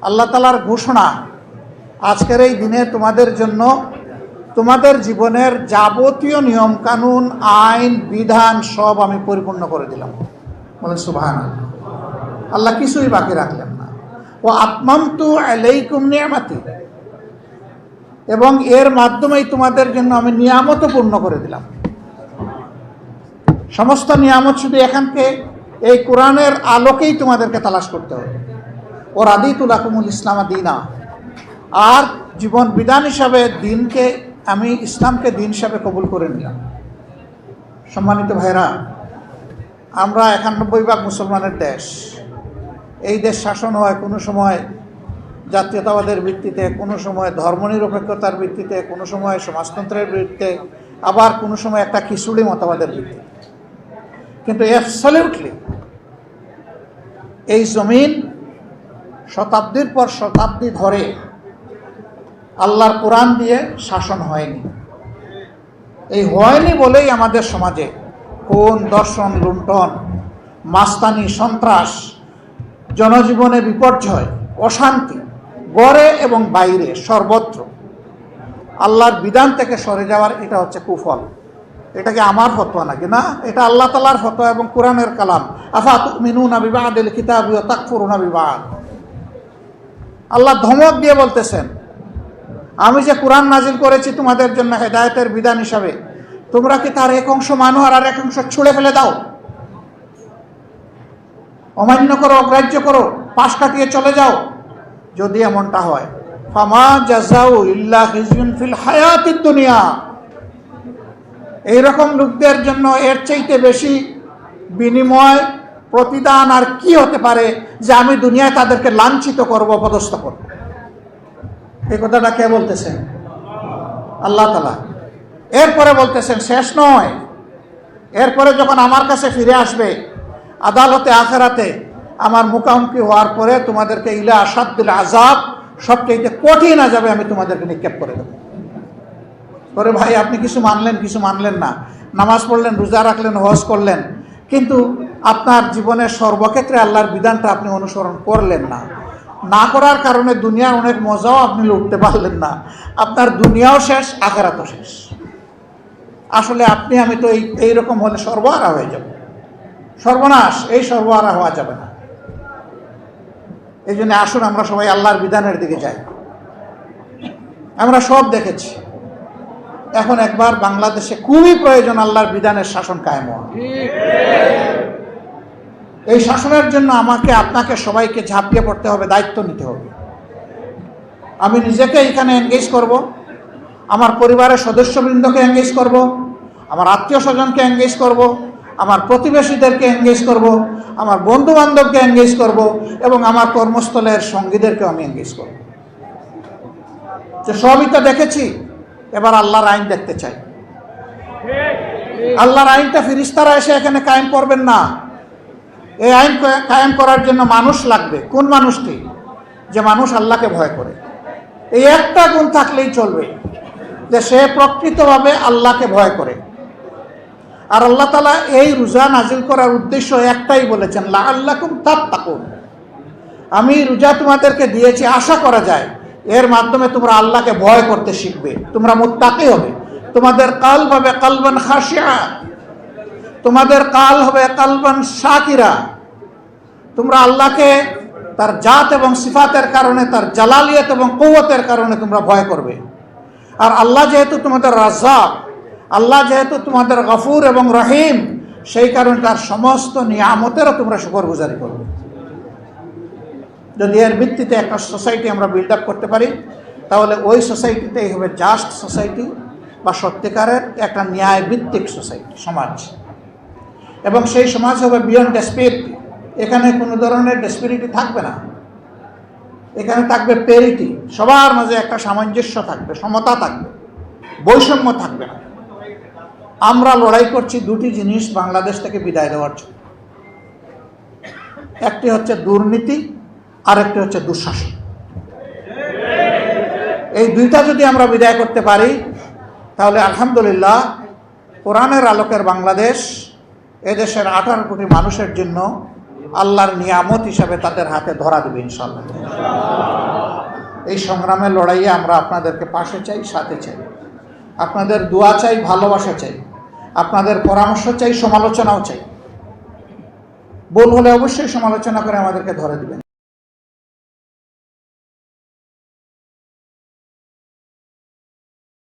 আল্লাহ তাআলার ঘোষণা, আজকের এই দিনে তোমাদের জন্য তোমাদের জীবনের যাবতীয় নিয়ম কানুন, আইন বিধান সব আমি পরিপূর্ণ করে দিলাম। বলেন সুবহানাল্লাহ। আল্লাহ কিছুই বাকি রাখলেন না। ও আতমামতু আলাইকুম নিয়ামাতি, এবং এর মাধ্যমেই তোমাদের জন্য আমি নিয়ামত পূর্ণ করে দিলাম। সমস্ত নিয়ামত শুধু এখানকে এই কোরআনের আলোকেই তোমাদেরকে তালাশ করতে হবে। ও রাদিতু লাকুমুল ইসলাম দীনা, আর জীবন বিধান হিসাবে দিনকে আমি ইসলামকে দিন হিসাবে কবুল করে নিলাম। সম্মানিত ভাইরা, আমরা 91 মুসলমানের দেশ। এই দেশ শাসন হয় কোনো সময় জাতীয়তাবাদের ভিত্তিতে, কোনো সময় ধর্মনিরপেক্ষতার ভিত্তিতে, কোনো সময় সমাজতন্ত্রের ভিত্তিতে, আবার কোনো সময় একটা খিচুড়ি মতবাদের ভিত্তিতে। কিন্তু অ্যাবসলিউটলি এই জমিন শতাব্দীর পর শতাব্দী ধরে আল্লাহর কোরআন দিয়ে শাসন হয়নি। এই হয়নি বলেই আমাদের সমাজে খুন, দর্শন, লুণ্ঠন, মাস্তানি, সন্ত্রাস, জনজীবনে বিপর্যয়, অশান্তি গড়ে এবং বাইরে সর্বত্র। আল্লাহর বিধান থেকে সরে যাওয়ার এটা হচ্ছে কুফল। এটাকে আমার ফতোয়া নাকি না, এটা আল্লাহ তাআলার ফতোয়া এবং কোরআনের কালাম। আফাতুমিনুনা বিবাদিল কিতাবি ওয়া তাকফুরুনা বিবাদ। আল্লাহ ধমক দিয়ে বলতেছেন, আমি যে কোরআন নাজিল করেছি তোমাদের জন্য হেদায়েতের বিধান হিসাবে, তোমরা কি তার এক অংশ মানো আর এক অংশ ছুঁড়ে ফেলে দাও, অমান্য করো, অগ্রাহ্য করো, পাশ কাটিয়ে চলে যাও? যদি এমনটা হয়, ফামা জাযাউ ইল্লা খিজয়ুন ফিল হায়াতিদ দুনিয়া, এইরকম লোকদের জন্য এর চাইতে বেশি বিনিময় প্রতিদান আর কি হতে পারে যে আমি দুনিয়ায় তাদেরকে লাঞ্ছিত করব, অপদস্থ করব? এই কথাটা কে বলতেছেন? আল্লাহ তাআলা। এরপরে বলতেছেন শেষ নয়, এরপরে যখন আমার কাছে ফিরে আসবে আদালতে আখিরাতে, আমার মুখামুখি হওয়ার পরে তোমাদেরকে ইলা আসাদ্দুল আযাব, সবচেয়ে কঠিন আযাবে আমি তোমাদেরকে নিক্ষেপ করে দেবো। করে ভাই, আপনি কিছু মানলেন, কিছু মানলেন না, নামাজ পড়লেন, রোজা রাখলেন, হজ করলেন, কিন্তু আপনার জীবনের সর্বক্ষেত্রে আল্লাহর বিধানটা আপনি অনুসরণ করলেন না। না করার কারণে দুনিয়ার অনেক মজাও আপনি লুটতে পারলেন না। আপনার দুনিয়াও শেষ, আখিরাতও শেষ। আসলে আপনি আমি তো এইরকম হলে সর্বহারা হয়ে যাব, সর্বনাশ। এই সর্বহারা হওয়া যাবে না। এই জন্য আসুন আমরা সবাই আল্লাহর বিধানের দিকে যাই। আমরা সব দেখেছি, এখন একবার বাংলাদেশে খুবই প্রয়োজন আল্লাহর বিধানের শাসন কায়েম হওয়া। এই শাসনের জন্য আমাকে, আপনাকে, সবাইকে ঝাঁপিয়ে পড়তে হবে, দায়িত্ব নিতে হবে। আমি নিজেকে এখানে এনগেজ করব, আমার পরিবারের সদস্যবৃন্দকে এনগেজ করব, আমার আত্মীয় স্বজনকে এনগেজ করব, আমার প্রতিবেশীদেরকে এনগেজ করব, আমার বন্ধু বান্ধবকে এনগেজ করব, এবং আমার কর্মস্থলের সঙ্গীদেরকেও আমি এনগেজ করব। যে সবই তো দেখেছি, এবার আল্লাহর আইন দেখতে চাই। আল্লাহর আইনটা ফেরেশতারা এসে এখানে কায়েম করবেন না। এই আইন কায়েম করার জন্য মানুষ লাগবে। কোন মানুষটি? যে মানুষ আল্লাহকে ভয় করে। এই একটা গুণ থাকলেই চলবে, যে সে প্রকৃতভাবে আল্লাহকে ভয় করে। আর আল্লাহ তাআলা এই রোজা নাজিল করার উদ্দেশ্য একটাই বলেছেন, লাআল্লাকুম তাত্তাকুন। আমি রোজা তোমাদেরকে দিয়েছি আশা করা যায় এর মাধ্যমে তোমরা আল্লাহকে ভয় করতে শিখবে, তোমরা মুত্তাকি হবে, তোমাদের কালব হবে কালবান খাশিয়া, তোমাদের কাল হবে কালবান শাকিরা। তোমরা আল্লাহকে তার জাত এবং সিফাতের কারণে, তার জালালিয়ত এবং কুওয়াতের কারণে তোমরা ভয় করবে। আর আল্লাহ যেহেতু তোমাদের রাজ্জাক, আল্লাহ যেহেতু তোমাদের গফুর এবং রহিম, সেই কারণে তার সমস্ত নিয়ামতেরও তোমরা শুকরগুজারি করবে। যদি এর ভিত্তিতে একটা সোসাইটি আমরা বিল্ড আপ করতে পারি, তাহলে ওই সোসাইটিটাই হবে জাস্ট সোসাইটি, বা সত্যিকারের একটা ন্যায় ভিত্তিক সোসাইটি, সমাজ। এবং সেই সমাজ হবে বিয়ন্ড ডেসপিরিটি। এখানে কোনো ধরনের ডেসপিরিটি থাকবে না, এখানে থাকবে পেরিটি। সবার মাঝে একটা সামঞ্জস্য থাকবে, সমতা থাকবে, বৈষম্য থাকবে না। আমরা লড়াই করছি দুটি জিনিস বাংলাদেশ থেকে বিদায় দেওয়ার জন্য। একটি হচ্ছে দুর্নীতি, আর একটি হচ্ছে দুঃশাসন। এই দুইটা যদি আমরা বিদায় করতে পারি, তাহলে আলহামদুলিল্লাহ কোরআনের আলোকের বাংলাদেশ এদেশের 18 কোটি মানুষের জন্য আল্লাহর নিয়ামত হিসাবে তাদের হাতে ধরা দেবে ইনশাআল্লাহ। এই সংগ্রামের লড়াইয়ে আমরা আপনাদেরকে পাশে চাই, সাথে চাই, আপনাদের দোয়া চাই, ভালোবাসা চাই, আপনাদের পরামর্শ চাই, সমালোচনাও চাই। ভুল হলে অবশ্যই সমালোচনা করে আমাদেরকে ধরে দিবেন।